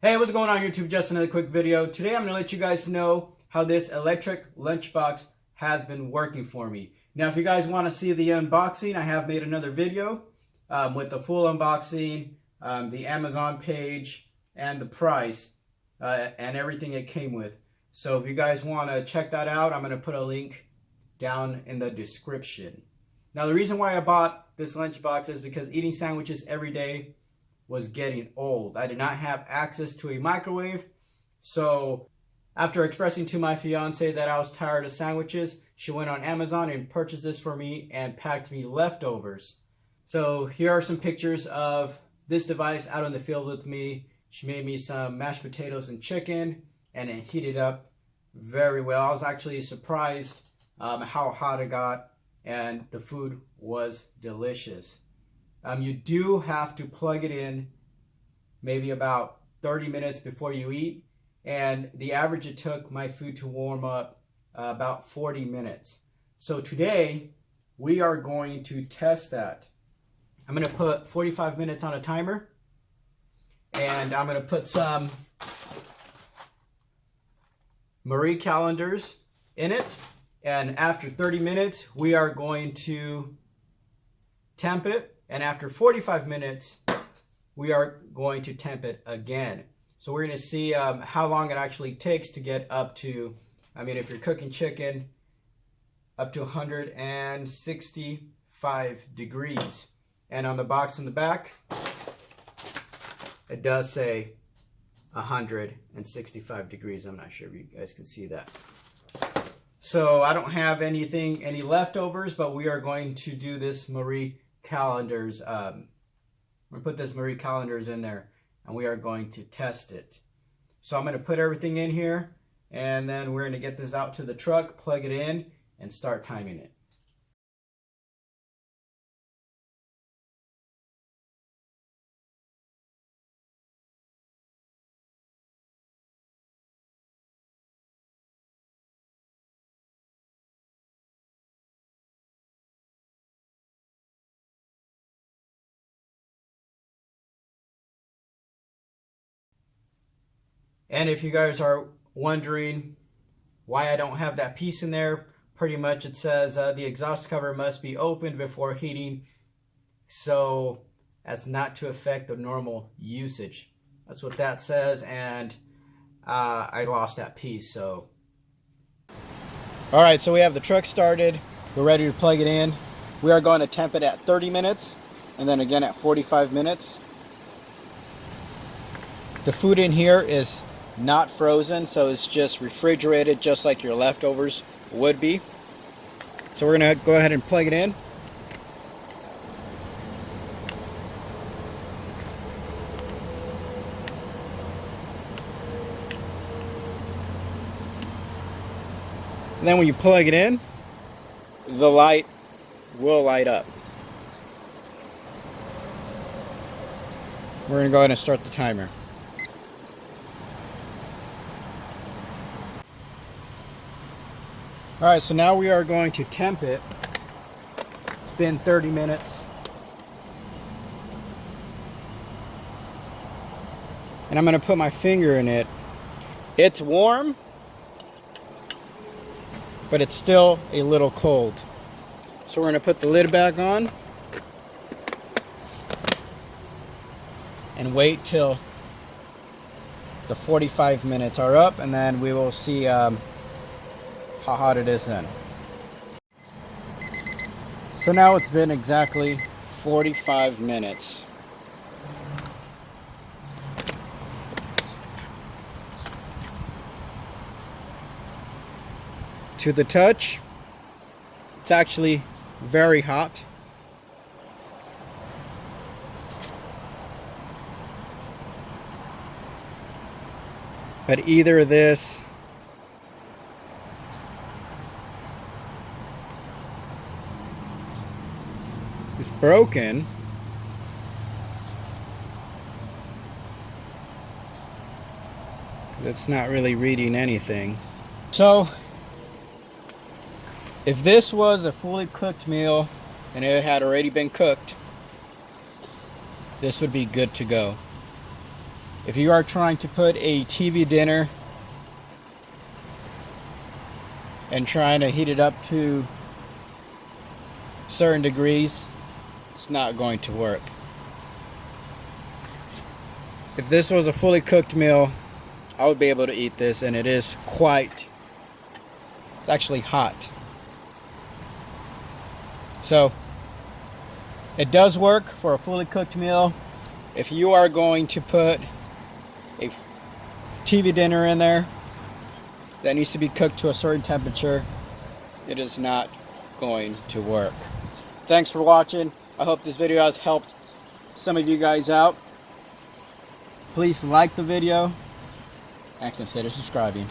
Hey, what's going on YouTube? Just another quick video. Today I'm going to let you guys know how this electric lunchbox has been working for me. Now if you guys want to see the unboxing, I have made another video with the full unboxing, the Amazon page, and the price, and everything it came with. So if you guys want to check that out, I'm going to put a link down in the description. Now the reason why I bought this lunchbox is because eating sandwiches every day was getting old. I did not have access to a microwave, so after expressing to my fiance that I was tired of sandwiches, she went on Amazon and purchased this for me and packed me leftovers. So here are some pictures of this device out in the field with me. She made me some mashed potatoes and chicken, and it heated up very well. I was actually surprised how hot it got, and the food was delicious. You do have to plug it in maybe about 30 minutes before you eat, and the average it took my food to warm up about 40 minutes. So today we are going to test that. I'm going to put 45 minutes on a timer, and I'm going to put some Marie calendars in it, and after 30 minutes we are going to temp it. And after 45 minutes, we are going to temp it again. So we're going to see how long it actually takes to get up to, if you're cooking chicken, up to 165 degrees. And on the box in the back, it does say 165 degrees. I'm not sure if you guys can see that. So I don't have any leftovers, but we are going to do this Marie calendars. I'm going to put this Marie calendars in there, and we are going to test it. So I'm going to put everything in here, and then we're going to get this out to the truck, plug it in, and start timing it. And if you guys are wondering why I don't have that piece in there, pretty much it says the exhaust cover must be opened before heating so as not to affect the normal usage. That's what that says, and I lost that piece. So alright, so we have the truck started. We're ready to plug it in. We are going to temp it at 30 minutes and then again at 45 minutes. The food in here is not frozen, so it's just refrigerated, just like your leftovers would be. So we're gonna go ahead and plug it in. And then when you plug it in, the light will light up. We're gonna go ahead and start the timer. Alright, so now we are going to temp it. It's been 30 minutes. And I'm going to put my finger in it. It's warm, but it's still a little cold. So we're going to put the lid back on and wait till the 45 minutes are up, and then we will see how hot it is then. So now it's been exactly 45 minutes. To the touch, it's actually very hot. But either this is broken, it's not really reading anything. So if this was a fully cooked meal and it had already been cooked, this would be good to go. If you are trying to put a TV dinner and trying to heat it up to certain degrees, it's not going to work. If this was a fully cooked meal, I would be able to eat this, and it is it's actually hot. So it does work for a fully cooked meal. If you are going to put a TV dinner in there that needs to be cooked to a certain temperature, it is not going to work. Thanks for watching. I hope this video has helped some of you guys out. Please like the video and consider subscribing.